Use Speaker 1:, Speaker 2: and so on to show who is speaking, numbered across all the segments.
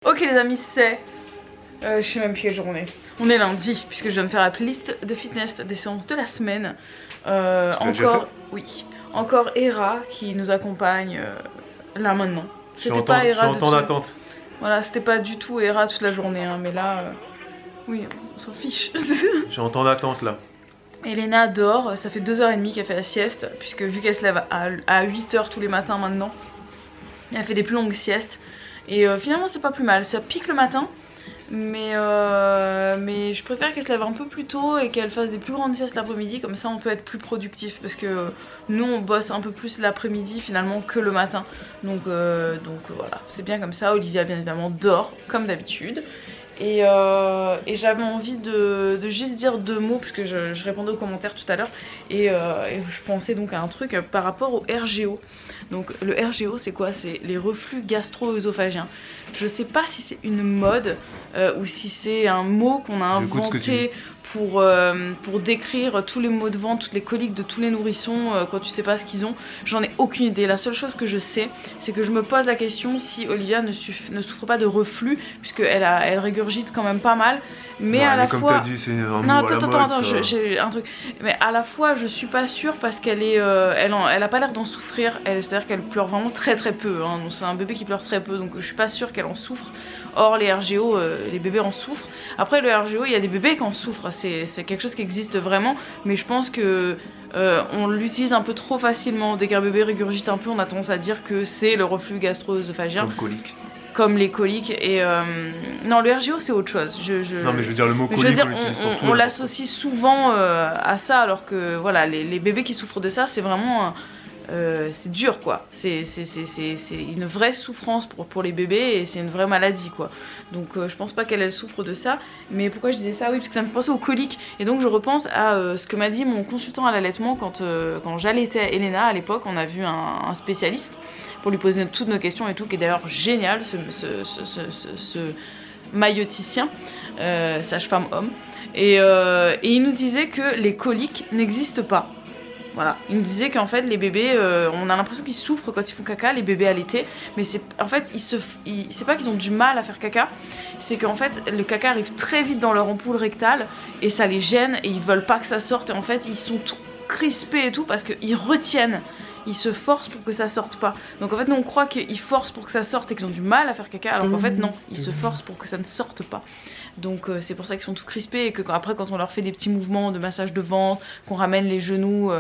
Speaker 1: Ok les amis, c'est... je sais même plus quelle journée. On est lundi, puisque je viens de faire la playlist de fitness des séances de la semaine. Encore... Oui. Encore Hera qui nous accompagne là maintenant.
Speaker 2: C'était pas Hera. Je suis en temps d'attente.
Speaker 1: Voilà, c'était pas du tout Hera toute la journée, hein, mais là... oui, on s'en fiche.
Speaker 2: Je suis en temps d'attente là.
Speaker 1: Elena dort, ça fait 2h30 qu'elle fait la sieste, puisque vu qu'elle se lève à 8h tous les matins maintenant, elle fait des plus longues siestes. Et finalement c'est pas plus mal, ça pique le matin, mais je préfère qu'elle se lève un peu plus tôt et qu'elle fasse des plus grandes siestes l'après-midi, comme ça on peut être plus productif, parce que nous on bosse un peu plus l'après-midi finalement que le matin. Donc voilà, c'est bien comme ça. Olivia bien évidemment dort comme d'habitude. Et j'avais envie de juste dire 2 mots, parce que je répondais aux commentaires tout à l'heure, et je pensais donc à un truc par rapport au RGO. Donc le RGO c'est quoi? C'est les reflux gastro-œsophagiens. Je sais pas si c'est une mode ou si c'est un mot qu'on a inventé pour décrire tous les maux de ventre, toutes les coliques de tous les nourrissons quand tu sais pas ce qu'ils ont. J'en ai aucune idée. La seule chose que je sais, c'est que je me pose la question si Olivia ne souffre pas de reflux, puisqu'elle régurgite quand même pas mal. Mais
Speaker 2: ouais,
Speaker 1: à la
Speaker 2: comme
Speaker 1: fois...
Speaker 2: t'as dit, c'est un
Speaker 1: non,
Speaker 2: mot
Speaker 1: attends, j'ai un truc. Mais à la fois, je suis pas sûre parce qu'elle est, elle a pas l'air d'en souffrir. C'est-à-dire qu'elle pleure vraiment très peu. Hein. C'est un bébé qui pleure très peu, donc je suis pas sûre qu'elle en souffre. Or, les RGO, les bébés en souffrent. Après, le RGO, il y a des bébés qui en souffrent. C'est quelque chose qui existe vraiment, mais je pense que on l'utilise un peu trop facilement. Dès qu'un bébé régurgite un peu, on a tendance à dire que c'est le reflux gastro-œsophagien.
Speaker 2: Comme colique.
Speaker 1: Comme les coliques. Et non, le RGO c'est autre chose.
Speaker 2: Non mais je veux dire le mot colique, on l'utilise pour tout.
Speaker 1: On l'associe souvent à ça, alors que voilà, les bébés qui souffrent de ça, c'est vraiment c'est dur quoi. C'est une vraie souffrance pour les bébés, et c'est une vraie maladie quoi. Donc je pense pas qu'elle souffre de ça. Mais pourquoi je disais ça? Oui, parce que ça me fait penser aux coliques. Et donc je repense à ce que m'a dit mon consultant à l'allaitement quand j'allaitais Elena à l'époque. On a vu un spécialiste pour lui poser toutes nos questions et tout, qui est d'ailleurs génial, ce maïoticien, sage-femme homme. Et il nous disait que les coliques n'existent pas. Voilà, il nous disait qu'en fait les bébés, on a l'impression qu'ils souffrent quand ils font caca, les bébés allaités, mais en fait c'est pas qu'ils ont du mal à faire caca, c'est qu'en fait le caca arrive très vite dans leur ampoule rectale et ça les gêne et ils veulent pas que ça sorte, et en fait ils sont tout crispés et tout parce qu'ils retiennent. Ils se forcent pour que ça sorte pas. Donc en fait nous on croit qu'ils forcent pour que ça sorte et qu'ils ont du mal à faire caca, alors qu'en fait non, ils se forcent pour que ça ne sorte pas. Donc c'est pour ça qu'ils sont tout crispés, et que après quand on leur fait des petits mouvements de massage de ventre, qu'on ramène les genoux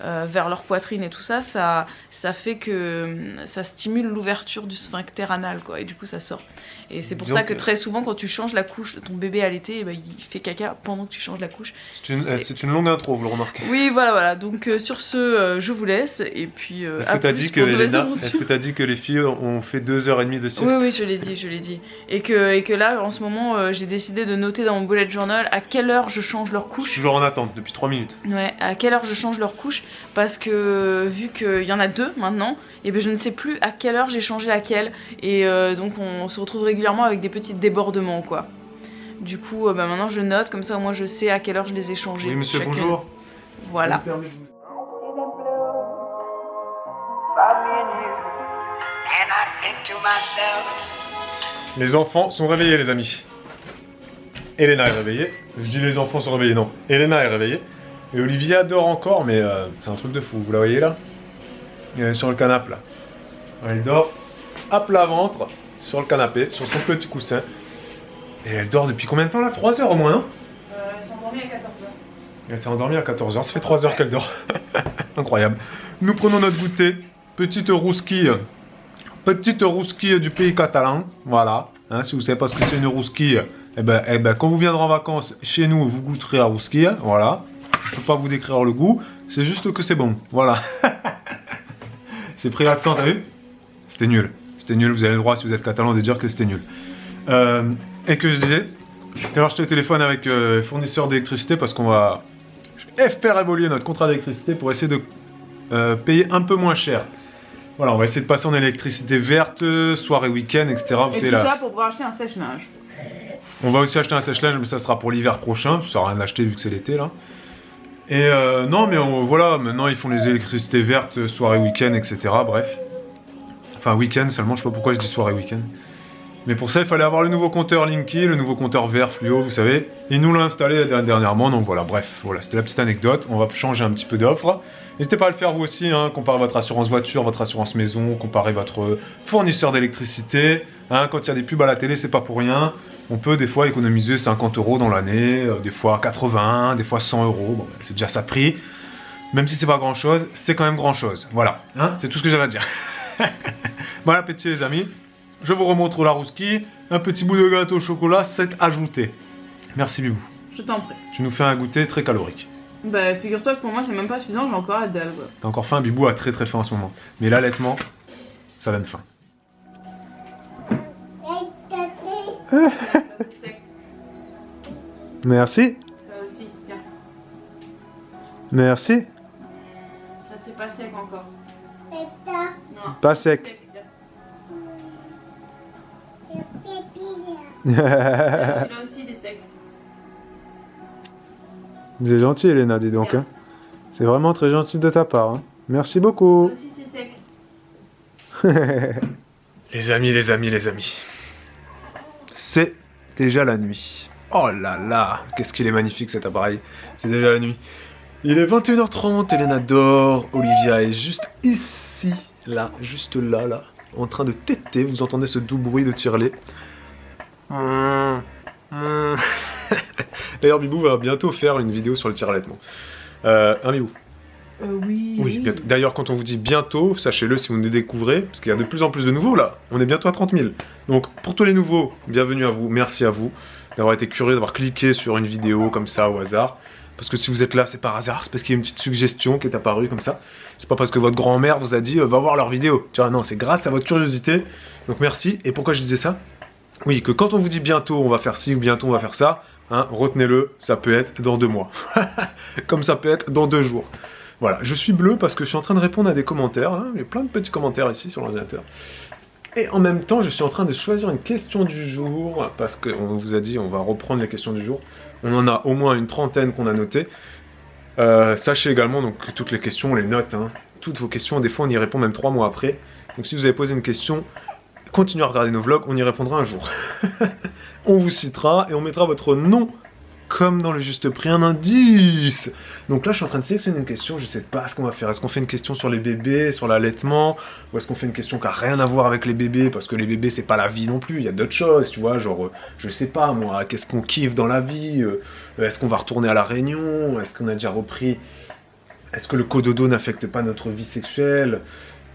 Speaker 1: vers leur poitrine et tout ça, ça fait que ça stimule l'ouverture du sphincter anal quoi, et du coup ça sort. Et c'est pour ça que très souvent quand tu changes la couche de ton bébé allaité, eh ben, il fait caca pendant que tu changes la couche.
Speaker 2: C'est une longue intro, vous le remarquez.
Speaker 1: Oui voilà, donc sur ce je vous laisse, et puis
Speaker 2: est-ce que t'as dit que les filles ont fait 2h30 de sieste?
Speaker 1: Oui, je l'ai dit. Et que là en ce moment j'ai décidé de noter dans mon bullet journal à quelle heure je change leur couche.
Speaker 2: Je suis toujours en attente depuis 3 minutes.
Speaker 1: Ouais, à quelle heure je change leur couche, parce que vu qu'il y en a 2 maintenant, et ben je ne sais plus à quelle heure j'ai changé laquelle, et donc on se retrouve régulièrement avec des petits débordements quoi. Du coup maintenant je note, comme ça au moins je sais à quelle heure je les ai changés.
Speaker 2: Oui monsieur, chacune. Bonjour.
Speaker 1: Voilà.
Speaker 2: Les enfants sont réveillés les amis. Elena est réveillée. Je dis les enfants sont réveillés, non. Elena est réveillée. Et Olivia dort encore, mais c'est un truc de fou. Vous la voyez là? Elle est sur le canapé là. Elle dort à plat ventre sur le canapé, sur son petit coussin. Et elle dort depuis combien de temps là? 3 heures au moins, non?
Speaker 1: Elle s'est endormie à 14h.
Speaker 2: Elle s'est endormie à 14h, ça fait 3 heures qu'elle dort. Incroyable. Nous prenons notre goûter. Petite rousquille du pays catalan. Voilà. Hein, si vous ne savez pas ce que c'est une rousquille, eh ben, quand vous viendrez en vacances chez nous, vous goûterez la rousquille. Voilà. Je ne peux pas vous décrire le goût. C'est juste que c'est bon. Voilà. J'ai pris l'accent, t'as vu? C'était nul. C'était nul. Vous avez le droit, si vous êtes catalan, de dire que c'était nul. Et que je disais, alors j'étais au téléphone avec les fournisseurs d'électricité parce qu'on va faire évoluer notre contrat d'électricité pour essayer de payer un peu moins cher. Voilà, on va essayer de passer en électricité verte, soirée, week-end, etc.
Speaker 1: Et tout ça pour pouvoir acheter un sèche-linge.
Speaker 2: On va aussi acheter un sèche-linge, mais ça sera pour l'hiver prochain. Ça sert à rien d'acheter vu que c'est l'été là. Et non, mais voilà, maintenant ils font les électricités vertes, soirée, week-end, etc. Bref. Enfin, week-end seulement, je sais pas pourquoi je dis soirée, week-end. Mais pour ça, il fallait avoir le nouveau compteur Linky, le nouveau compteur vert fluo, vous savez. Il nous l'a installé dernièrement, donc voilà, bref, voilà, c'était la petite anecdote. On va changer un petit peu d'offre. N'hésitez pas à le faire vous aussi, hein, comparer votre assurance voiture, votre assurance maison, comparer votre fournisseur d'électricité. Hein, quand il y a des pubs à la télé, c'est pas pour rien. On peut des fois économiser 50 € dans l'année, des fois 80, des fois 100 €. Bon, c'est déjà ça de prix. Même si c'est pas grand chose, c'est quand même grand chose. Voilà, hein, c'est tout ce que j'avais à dire. Bon appétit les amis. Je vous remontre la rouski. Un petit bout de gâteau au chocolat, c'est ajouté. Merci Bibou.
Speaker 1: Je t'en prie.
Speaker 2: Tu nous fais un goûter très calorique.
Speaker 1: Bah figure-toi que pour moi c'est même pas suffisant, j'ai encore la dalle quoi.
Speaker 2: T'as encore faim, Bibou a très faim en ce moment. Mais l'allaitement, ça donne faim.
Speaker 1: Ça c'est sec.
Speaker 2: Merci.
Speaker 1: Ça aussi, tiens.
Speaker 2: Merci.
Speaker 1: Ça c'est pas sec encore. Non.
Speaker 2: Pas sec.
Speaker 1: Tiens.
Speaker 2: C'est
Speaker 1: Là aussi des secs.
Speaker 2: gentil Elena, dis donc. Hein. C'est vraiment très gentil de ta part. Hein. Merci beaucoup.
Speaker 1: Là aussi c'est sec.
Speaker 2: Les amis. C'est déjà la nuit. Oh là là, qu'est-ce qu'il est magnifique cet appareil. C'est déjà la nuit. Il est 21h30, Elena dort. Olivia est juste ici, là, juste là, en train de téter. Vous entendez ce doux bruit de tire-lait. D'ailleurs, Bibou va bientôt faire une vidéo sur le tire-allaitement. Bibou?
Speaker 1: Oui.
Speaker 2: Oui, bientôt. D'ailleurs, quand on vous dit bientôt, sachez-le si vous nous découvrez, parce qu'il y a de plus en plus de nouveaux là. On est bientôt à 30 000. Donc, pour tous les nouveaux, bienvenue à vous. Merci à vous d'avoir été curieux, d'avoir cliqué sur une vidéo comme ça au hasard. Parce que si vous êtes là, c'est par hasard, c'est parce qu'il y a une petite suggestion qui est apparue comme ça. C'est pas parce que votre grand-mère vous a dit va voir leur vidéo. Tu vois, non, c'est grâce à votre curiosité. Donc merci. Et pourquoi je disais ça? Oui, que quand on vous dit bientôt on va faire ci ou bientôt on va faire ça, hein, retenez-le, ça peut être dans 2 mois. Comme ça peut être dans 2 jours. Voilà, je suis bleu parce que je suis en train de répondre à des commentaires. Hein. Il y a plein de petits commentaires ici sur l'ordinateur. Et en même temps, je suis en train de choisir une question du jour, parce qu'on vous a dit, on va reprendre les questions du jour. On en a au moins une 30aine qu'on a notées. Sachez également donc, que toutes les questions, on les note. Hein. Toutes vos questions, des fois on y répond même 3 mois après. Donc si vous avez posé une question, continuez à regarder nos vlogs, on y répondra un jour. On vous citera et on mettra votre nom comme dans le juste prix, un indice. Donc là, je suis en train de sélectionner une question, je sais pas ce qu'on va faire. Est-ce qu'on fait une question sur les bébés, sur l'allaitement, ou est-ce qu'on fait une question qui a rien à voir avec les bébés, parce que les bébés, c'est pas la vie non plus, il y a d'autres choses, tu vois, genre, je sais pas moi, qu'est-ce qu'on kiffe dans la vie, est-ce qu'on va retourner à la Réunion, est-ce qu'on a déjà repris, est-ce que le cododo n'affecte pas notre vie sexuelle,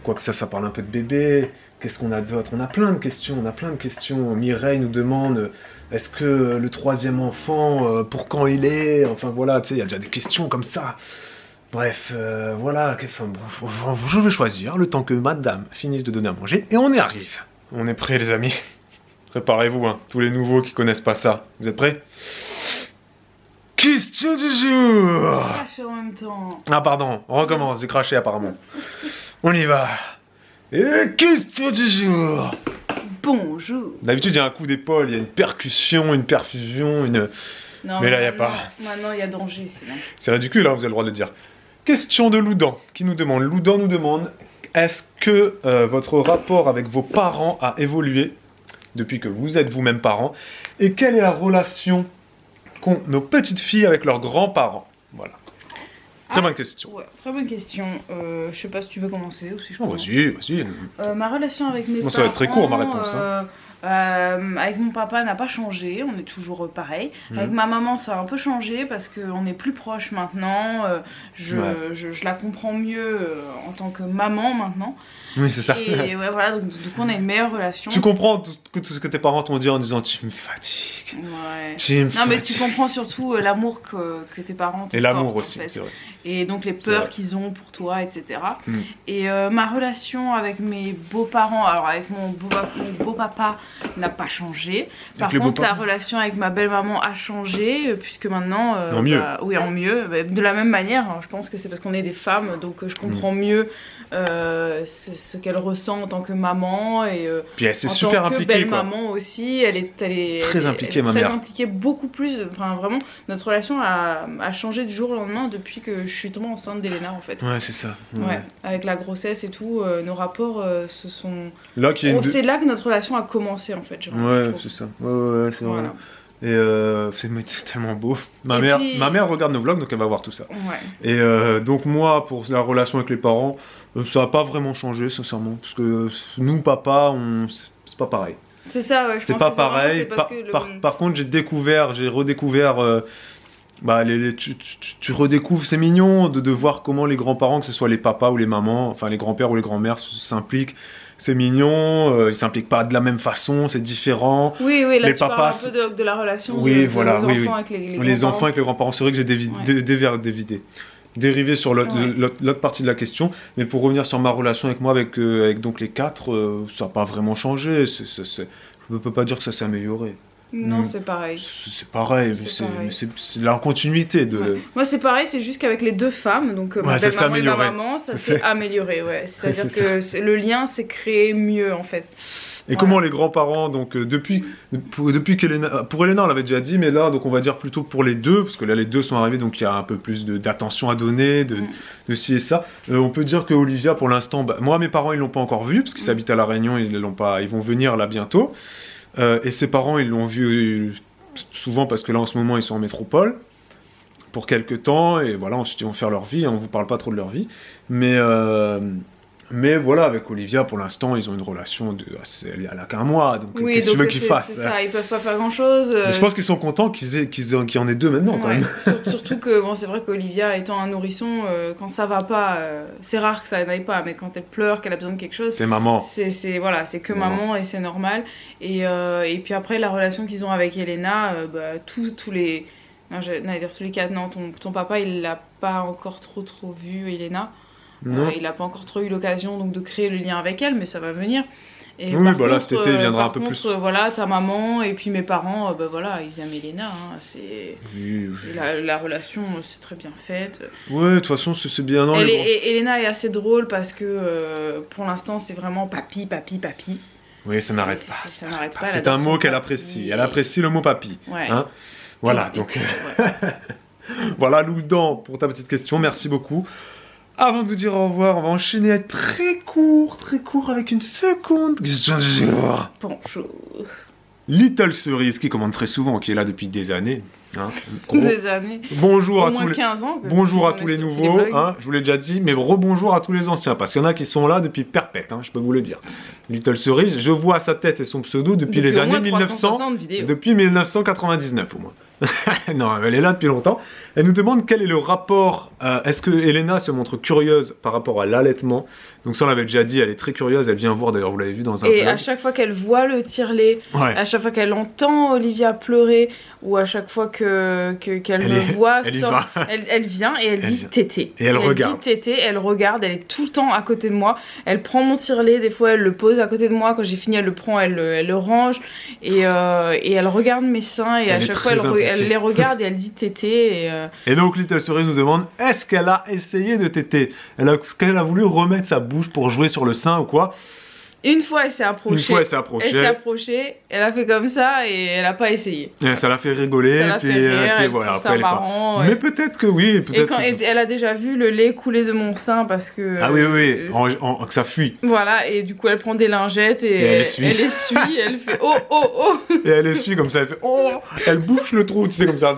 Speaker 2: quoique ça parle un peu de bébé, qu'est-ce qu'on a d'autre, on a plein de questions, Mireille nous demande... Est-ce que le 3e enfant, pour quand il est? Enfin voilà, tu sais, il y a déjà des questions comme ça. Bref, voilà, enfin, je vais choisir le temps que madame finisse de donner à manger et on y arrive. On est prêts les amis. Préparez-vous, hein, tous les nouveaux qui connaissent pas ça. Vous êtes prêts? Question du jour.
Speaker 1: Cracher en même temps.
Speaker 2: Ah pardon, on recommence, j'ai craché apparemment. On y va. Et question du jour.
Speaker 1: Bonjour.
Speaker 2: D'habitude, il y a un coup d'épaule, il y a une percussion, une perfusion, une...
Speaker 1: Non,
Speaker 2: mais là, il n'y a pas.
Speaker 1: Maintenant, il y a danger, sinon.
Speaker 2: C'est ridicule, hein, vous avez le droit de le dire. Question de Loudan, qui nous demande, Loudan nous demande, est-ce que votre rapport avec vos parents a évolué depuis que vous êtes vous-même parents? Et quelle est la relation qu'ont nos petites filles avec leurs grands-parents? Voilà. Très bonne question.
Speaker 1: Ouais, très bonne question. Je sais pas si tu veux commencer ou si je commence.
Speaker 2: Vas-y.
Speaker 1: Ma relation avec mes parents...
Speaker 2: Ça va être très court ma réponse.
Speaker 1: Avec mon papa n'a pas changé, on est toujours pareil. Avec ma maman ça a un peu changé parce qu'on est plus proches maintenant. Je la comprends mieux en tant que maman maintenant.
Speaker 2: Oui, c'est ça.
Speaker 1: Et ouais, voilà, donc du coup on a une meilleure relation.
Speaker 2: Tu comprends tout ce que tes parents t'ont dit en disant tu me fatigues.
Speaker 1: Ouais.
Speaker 2: Tu me
Speaker 1: non
Speaker 2: fatigues.
Speaker 1: mais tu comprends surtout l'amour que tes parents te
Speaker 2: Et l'amour
Speaker 1: portent,
Speaker 2: aussi,
Speaker 1: en fait.
Speaker 2: c'est vrai.
Speaker 1: Et donc les peurs qu'ils ont pour toi, etc.
Speaker 2: Mm.
Speaker 1: Et ma relation avec mes beaux-parents, alors avec mon beau-papa n'a pas changé. Par contre la relation avec ma belle-maman a changé, puisque maintenant...
Speaker 2: en mieux.
Speaker 1: Oui, en mieux. Bah, de la même manière, hein, je pense que c'est parce qu'on est des femmes, donc je comprends mieux ce qu'elle ressent en tant que maman et
Speaker 2: Puis elle s'est
Speaker 1: en
Speaker 2: super
Speaker 1: tant que
Speaker 2: impliquée, quoi.
Speaker 1: belle-maman aussi. Elle est
Speaker 2: Très impliquée, ma
Speaker 1: très
Speaker 2: mère.
Speaker 1: impliquée, beaucoup plus. Enfin, vraiment, notre relation a changé du jour au lendemain depuis que je suis tombée enceinte d'Elena, en fait.
Speaker 2: Ouais, c'est ça.
Speaker 1: Ouais, avec la grossesse et tout, nos rapports se sont...
Speaker 2: Là, qu'il y a une...
Speaker 1: C'est là que notre relation a commencé, en fait, je
Speaker 2: Ouais,
Speaker 1: trouve.
Speaker 2: c'est ça. Ouais, c'est vrai.
Speaker 1: Voilà.
Speaker 2: Et c'est tellement beau. Ma
Speaker 1: Et
Speaker 2: mère,
Speaker 1: puis-
Speaker 2: ma mère regarde nos vlogs, donc elle va voir tout ça.
Speaker 1: Ouais.
Speaker 2: Et donc moi, pour la relation avec les parents, ça n'a pas vraiment changé, sincèrement. Parce que nous, papa, c'est pas pareil.
Speaker 1: C'est ça, ouais, je
Speaker 2: C'est
Speaker 1: pense
Speaker 2: pas
Speaker 1: que c'est vraiment-
Speaker 2: pareil.
Speaker 1: c'est parce que le-
Speaker 2: Par contre, j'ai redécouvert... bah, tu redécouvres, c'est mignon de voir comment les grands-parents, que ce soit les papas ou les mamans, enfin les grands-pères ou les grands-mères s'impliquent. C'est mignon, ils s'impliquent pas de la même façon, c'est différent.
Speaker 1: Oui, là
Speaker 2: les
Speaker 1: tu parles
Speaker 2: papas,
Speaker 1: un peu de la relation
Speaker 2: oui,
Speaker 1: de
Speaker 2: voilà,
Speaker 1: nos
Speaker 2: oui,
Speaker 1: enfants
Speaker 2: oui.
Speaker 1: avec les
Speaker 2: Les
Speaker 1: grands-parents.
Speaker 2: enfants avec les grands-parents, c'est vrai que j'ai dérivé sur l'autre partie de la question. Mais pour revenir sur ma relation avec moi, avec donc les quatre, ça n'a pas vraiment changé. Je ne peux pas dire que ça s'est amélioré.
Speaker 1: Non, c'est pareil.
Speaker 2: C'est pareil,
Speaker 1: C'est pareil.
Speaker 2: mais c'est la continuité de...
Speaker 1: Ouais. Moi, c'est pareil, c'est juste qu'avec les deux femmes, donc ma
Speaker 2: Ouais, ça s'est
Speaker 1: belle-maman et ma
Speaker 2: amélioré.
Speaker 1: maman, ça
Speaker 2: Ça
Speaker 1: s'est
Speaker 2: s'est-
Speaker 1: amélioré, ouais. C'est-à-dire
Speaker 2: c'est
Speaker 1: que le lien s'est créé mieux, en fait.
Speaker 2: Et comment les grands-parents, donc depuis qu'Elena, pour Elena on l'avait déjà dit, mais là donc on va dire plutôt pour les deux, parce que là les deux sont arrivés, donc il y a un peu plus d'attention à donner, de ci et ça. On peut dire que Olivia pour l'instant, bah, moi mes parents ils l'ont pas encore vu, parce qu'ils habitent à La Réunion, ils vont venir là bientôt. Et ses parents ils l'ont vu souvent parce que là en ce moment ils sont en métropole pour quelques temps, et voilà, ensuite ils vont faire leur vie, hein, on vous parle pas trop de leur vie, mais voilà, avec Olivia, pour l'instant, ils ont une relation elle a qu'un mois, donc
Speaker 1: Oui,
Speaker 2: qu'est-ce que tu
Speaker 1: donc
Speaker 2: veux qu'ils fassent
Speaker 1: c'est ça, ils peuvent pas faire grand-chose.
Speaker 2: Mais je pense qu'ils sont contents qu'il y en ait deux maintenant, quand
Speaker 1: Ouais.
Speaker 2: même.
Speaker 1: Surtout que bon, c'est vrai qu'Olivia étant un nourrisson, quand ça va pas, c'est rare que ça n'aille pas, mais quand elle pleure, qu'elle a besoin de quelque chose,
Speaker 2: C'est maman.
Speaker 1: voilà, c'est que
Speaker 2: Maman.
Speaker 1: maman et c'est normal. Et puis après la relation qu'ils ont avec Elena, bah, tous les, non, j'allais dire tous les quatre, non, ton papa il l'a pas encore trop vu Elena.
Speaker 2: Non.
Speaker 1: Il a pas encore trop eu l'occasion donc de créer le lien avec elle, mais ça va venir. Et
Speaker 2: Oui,
Speaker 1: par
Speaker 2: bah là,
Speaker 1: contre,
Speaker 2: cet été, il viendra
Speaker 1: par
Speaker 2: un peu
Speaker 1: contre,
Speaker 2: plus.
Speaker 1: Voilà, ta maman et puis mes parents, bah voilà, ils aiment Elena. Hein, c'est
Speaker 2: Oui,
Speaker 1: la relation, c'est très bien faite.
Speaker 2: ouais, de toute façon, c'est bien. Non,
Speaker 1: Elena est assez drôle parce que pour l'instant, c'est vraiment papi.
Speaker 2: Oui, ça n'arrête pas.
Speaker 1: Ça n'arrête pas.
Speaker 2: C'est un mot qu'elle apprécie. Elle apprécie le mot papy.
Speaker 1: Ouais.
Speaker 2: Hein, voilà,
Speaker 1: Et
Speaker 2: donc
Speaker 1: puis, ouais.
Speaker 2: voilà, Loudan, pour ta petite question, merci beaucoup. Avant de vous dire au revoir, on va enchaîner à très court avec une seconde question du jour.
Speaker 1: Bonjour.
Speaker 2: Little Cerise, qui commande très souvent, qui est là depuis des années. Hein.
Speaker 1: Des années.
Speaker 2: Bonjour
Speaker 1: Au
Speaker 2: à
Speaker 1: moins
Speaker 2: tous les...
Speaker 1: 15 ans.
Speaker 2: Bonjour à tous les nouveaux, hein, je vous l'ai déjà dit, mais rebonjour à tous les anciens, parce qu'il y en a qui sont là depuis perpète, hein, je peux vous le dire. Little Cerise, je vois sa tête et son pseudo depuis les
Speaker 1: au
Speaker 2: années
Speaker 1: moins
Speaker 2: 1900,
Speaker 1: 360 vidéos.
Speaker 2: depuis 1999 au moins. Non, elle est là depuis longtemps. Elle nous demande quel est le rapport, est-ce que Elena se montre curieuse par rapport à l'allaitement. Donc ça on l'avait déjà dit, elle est très curieuse, elle vient voir d'ailleurs, vous l'avez vu dans un
Speaker 1: Et
Speaker 2: vlog.
Speaker 1: à chaque fois qu'elle voit le tire-lait,
Speaker 2: Ouais.
Speaker 1: à chaque fois qu'elle entend Olivia pleurer, ou à chaque fois qu'elle me voit,
Speaker 2: elle y va.
Speaker 1: elle vient et elle dit
Speaker 2: vient.
Speaker 1: tété.
Speaker 2: Et elle regarde.
Speaker 1: dit tété, elle regarde, elle est tout le temps à côté de moi. Elle prend mon tire-lait, des fois elle le pose à côté de moi, quand j'ai fini elle le prend, elle le range, et elle regarde mes seins, et à
Speaker 2: Elle est
Speaker 1: chaque fois
Speaker 2: très impliquée.
Speaker 1: elle les regarde et elle dit tété.
Speaker 2: Et donc Little Cerise nous demande, est-ce qu'elle a essayé de téter? Est-ce qu'elle a voulu remettre sa bouche pour jouer sur le sein ou quoi?
Speaker 1: Une fois elle s'est approchée.
Speaker 2: Une fois elle s'est approchée.
Speaker 1: Elle a fait comme ça et elle a pas essayé.
Speaker 2: Et ça l'a fait rigoler,
Speaker 1: Ça l'a
Speaker 2: puis,
Speaker 1: fait rire,
Speaker 2: puis
Speaker 1: elle
Speaker 2: voilà,
Speaker 1: trouve ça
Speaker 2: après elle est pas.
Speaker 1: marrant.
Speaker 2: Mais peut-être que oui, peut-être.
Speaker 1: Et elle a déjà vu le lait couler de mon sein parce que...
Speaker 2: Ah oui, que ça fuit.
Speaker 1: Voilà, et du coup elle prend des lingettes et
Speaker 2: elle essuie.
Speaker 1: elle essuie, elle fait oh oh oh.
Speaker 2: Et elle essuie comme ça, elle fait oh, elle bouche le trou, tu sais, comme ça.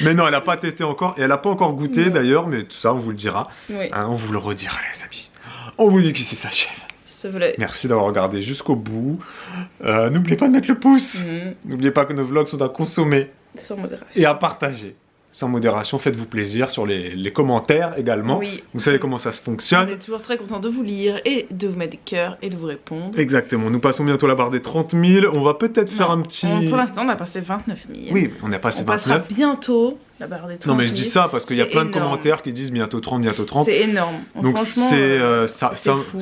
Speaker 2: Mais non, elle a pas testé encore, et elle a pas encore goûté
Speaker 1: Non.
Speaker 2: d'ailleurs, mais tout ça on vous le dira.
Speaker 1: Oui,
Speaker 2: Hein, on vous le redira les amis. On vous dit qu'ici s'achève.
Speaker 1: s'il vous plaît.
Speaker 2: Merci d'avoir regardé jusqu'au bout. N'oubliez pas de mettre le pouce.
Speaker 1: Mhm.
Speaker 2: N'oubliez pas que nos vlogs sont à consommer
Speaker 1: Sans modération.
Speaker 2: et à partager. Sans modération, faites-vous plaisir sur les commentaires également.
Speaker 1: Oui.
Speaker 2: Vous savez comment ça se
Speaker 1: On
Speaker 2: fonctionne.
Speaker 1: est toujours très content de vous lire et de vous mettre des cœurs et de vous répondre.
Speaker 2: Exactement, nous passons bientôt la barre des 30 000. On va peut-être faire
Speaker 1: Non,
Speaker 2: un petit...
Speaker 1: Pour l'instant on a passé 29 000.
Speaker 2: Oui, on a passé
Speaker 1: On passera
Speaker 2: 29.
Speaker 1: bientôt la barre des 30
Speaker 2: Non mais je dis
Speaker 1: 000,
Speaker 2: ça parce qu'il y a
Speaker 1: c'est
Speaker 2: plein de
Speaker 1: énorme.
Speaker 2: commentaires qui disent bientôt 30, bientôt 30.
Speaker 1: C'est énorme.
Speaker 2: Donc
Speaker 1: franchement, c'est fou.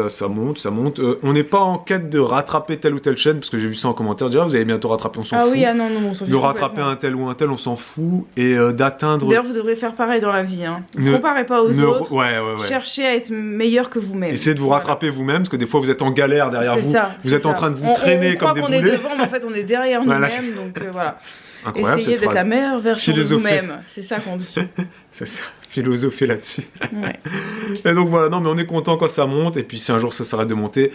Speaker 2: ça monte, ça monte. On n'est pas en quête de rattraper telle ou telle chaîne, parce que j'ai vu ça en commentaire, dire ah, vous allez bientôt rattraper, on s'en fout.
Speaker 1: Ah oui, ah non, non, on s'en fout
Speaker 2: De rattraper
Speaker 1: complètement.
Speaker 2: un tel ou un tel, on s'en fout. Et d'atteindre...
Speaker 1: D'ailleurs, vous devrez faire pareil dans la vie. Hein. Ne
Speaker 2: Ne-
Speaker 1: comparez pas aux autres.
Speaker 2: Ouais.
Speaker 1: Cherchez à être meilleur que vous-même.
Speaker 2: Essayez de vous
Speaker 1: Voilà.
Speaker 2: rattraper vous-même, parce que des fois vous êtes en galère derrière
Speaker 1: C'est
Speaker 2: vous.
Speaker 1: ça,
Speaker 2: Vous
Speaker 1: c'est
Speaker 2: êtes en
Speaker 1: ça.
Speaker 2: train de vous
Speaker 1: On
Speaker 2: traîner
Speaker 1: croit
Speaker 2: comme des
Speaker 1: qu'on est
Speaker 2: boulets.
Speaker 1: devant, mais en fait on est derrière
Speaker 2: Voilà.
Speaker 1: nous-mêmes. Donc voilà.
Speaker 2: Incroyable
Speaker 1: Essayez
Speaker 2: cette
Speaker 1: d'être la
Speaker 2: phrase.
Speaker 1: meilleure version de
Speaker 2: Philosopher.
Speaker 1: vous-même. C'est ça qu'on dit.
Speaker 2: C'est ça, philosopher là-dessus.
Speaker 1: Ouais.
Speaker 2: Et donc voilà, non mais on est content quand ça monte, et puis si un jour ça s'arrête de monter,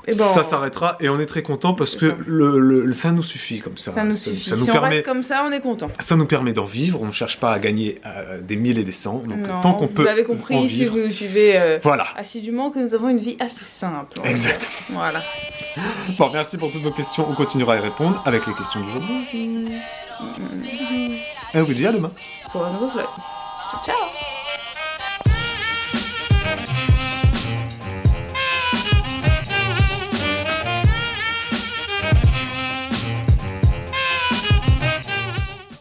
Speaker 1: Et bon,
Speaker 2: ça s'arrêtera, et on est très content parce
Speaker 1: C'est
Speaker 2: que
Speaker 1: ça.
Speaker 2: ça nous suffit comme ça.
Speaker 1: ça nous suffit.
Speaker 2: Ça nous
Speaker 1: si on
Speaker 2: permet...
Speaker 1: reste comme ça, on est content.
Speaker 2: Ça nous permet d'en vivre, on ne cherche pas à gagner des 1000 et des 100, donc
Speaker 1: Non,
Speaker 2: tant qu'on
Speaker 1: vous
Speaker 2: peut
Speaker 1: l'avez
Speaker 2: en
Speaker 1: compris si
Speaker 2: vivre.
Speaker 1: vous nous suivez
Speaker 2: Voilà,
Speaker 1: assidûment que nous avons une vie assez simple. on va dire.
Speaker 2: exact.
Speaker 1: Voilà.
Speaker 2: Bon, merci pour toutes vos questions, on continuera à y répondre avec les questions du jour. Et on vous dit à demain.
Speaker 1: Pour un nouveau vlog. Ciao, ciao.